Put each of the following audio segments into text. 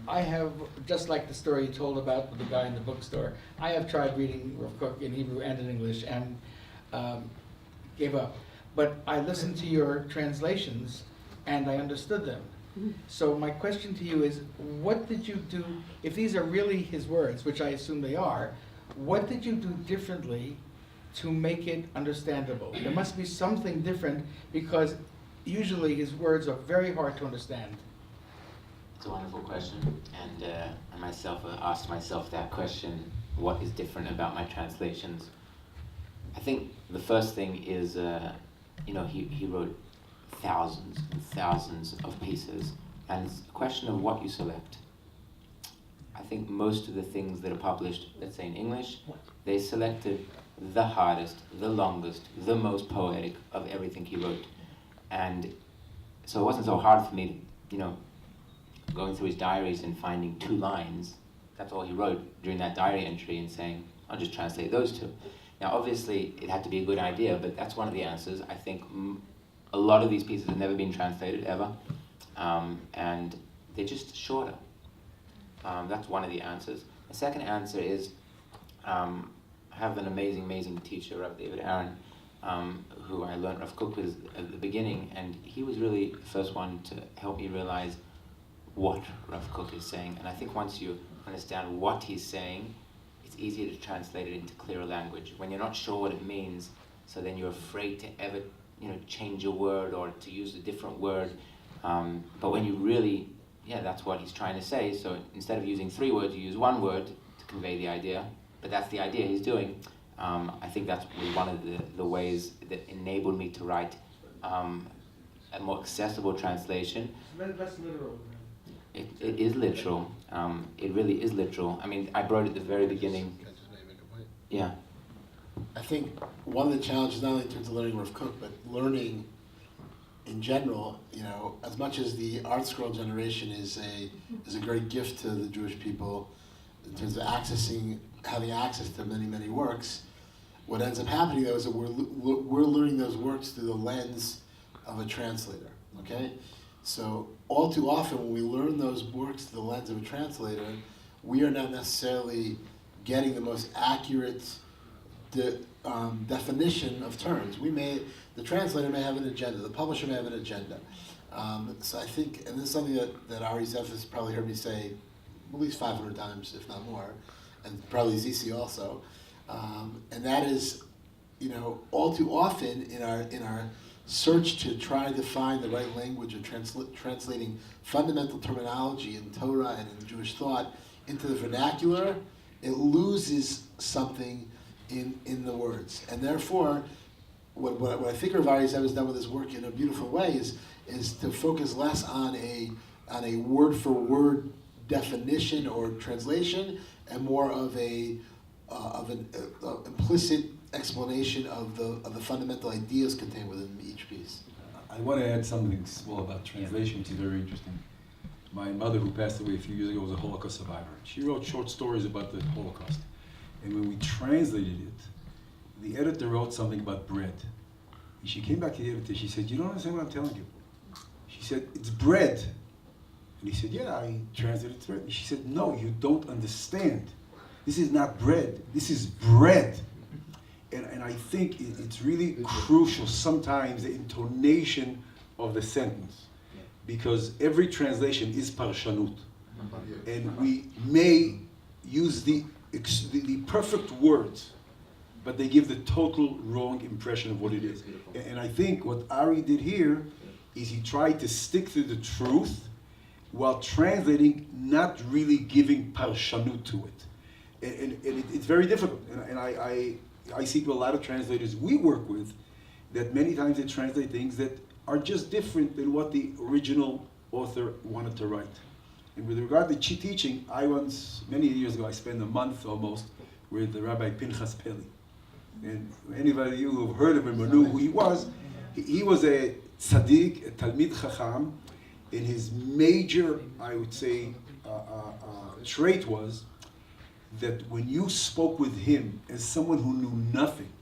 I have, just like the story you told about the guy in the bookstore, I have tried reading Rav Kook in Hebrew and in English and gave up. But I listened to your translations and I understood them. So my question to you is, what did you do, if these are really his words, which I assume they are, what did you do differently to make it understandable? There must be something different, because usually his words are very hard to understand. It's a wonderful question, and I myself asked myself that question, what is different about my translations? I think the first thing is, he wrote thousands and thousands of pieces, and it's a question of what you select. I think most of the things that are published, let's say in English, they selected the hardest, the longest, the most poetic of everything he wrote. And so it wasn't so hard for me to, going through his diaries and finding 2 lines, that's all he wrote during that diary entry, and saying, I'll just translate those 2. Now obviously it had to be a good idea, but that's one of the answers. I think a lot of these pieces have never been translated ever, and they're just shorter. That's one of the answers. The second answer is, I have an amazing teacher, Rav David Aaron, who I learned Rav Kook with at the beginning, and he was really the first one to help me realize what Rav Kook is saying. And I think once you understand what he's saying, it's easier to translate it into clearer language. When you're not sure what it means, so then you're afraid to ever, change a word or to use a different word. But when you really, that's what he's trying to say. So instead of using 3 words, you use 1 word to convey the idea. But that's the idea he's doing. I think that's one of the ways that enabled me to write a more accessible translation. Less literal. It is literal. It really is literal. I mean, I wrote at the very beginning. Yeah. I think one of the challenges, not only in terms of learning Rav Kook, but learning in general, as much as the Art Scroll generation is a great gift to the Jewish people in terms of having access to many works, what ends up happening though is that we're learning those works through the lens of a translator. Okay, so all too often when we learn those works through the lens of a translator, we are not necessarily getting the most accurate definition of terms. The translator may have an agenda, the publisher may have an agenda. So I think, and this is something that Ari Zef has probably heard me say at least 500 times, if not more, and probably ZC also, and that is, all too often in our search to try to find the right language of translating fundamental terminology in Torah and in Jewish thought into the vernacular, it loses something in the words. And therefore, what I think Rav Ari Zev has done with his work in a beautiful way is to focus less on a word for word definition or translation, and more of an implicit explanation of the fundamental ideas contained within each piece. I want to add something small about translation, which is very interesting. My mother, who passed away a few years ago, was a Holocaust survivor. She wrote short stories about the Holocaust. And when we translated it, the editor wrote something about bread. And she came back to the editor, she said, "You don't understand what I'm telling you." She said, "It's bread." And he said, "Yeah, I translated bread." And she said, "No, you don't understand. This is not bread, this is bread." And I think it's really crucial sometimes, the intonation of the sentence. Because every translation is parshanut. And we may use the perfect words, but they give the total wrong impression of what it is. And I think what Ari did here is he tried to stick to the truth while translating, not really giving parshanut to it. And it's very difficult. And I see a lot of translators we work with that many times they translate things that are just different than what the original author wanted to write. And with regard to teaching, many years ago, I spent a month almost with the Rabbi Pinchas Peli. And anybody of you who have heard of him or knew who he was a tzaddik, a Talmid Chacham, and his major, I would say, trait was that when you spoke with him as someone who knew nothing,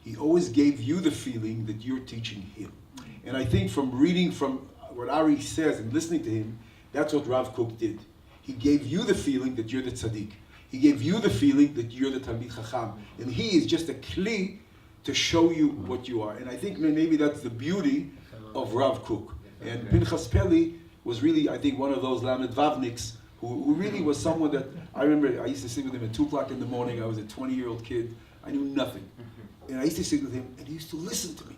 he always gave you the feeling that you're teaching him. And I think from reading from what Ari says and listening to him, that's what Rav Kook did. He gave you the feeling that you're the tzaddik. He gave you the feeling that you're the Talmid Chacham. And he is just a kli to show you what you are. And I think maybe that's the beauty of Rav Kook. And Pinchas Peli was really, I think, one of those Lamed Vavniks who really was someone that, I remember I used to sit with him at 2 o'clock in the morning. I was a 20-year-old kid. I knew nothing. And I used to sit with him, and he used to listen to me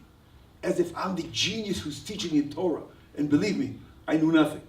as if I'm the genius who's teaching in Torah. And believe me, I knew nothing.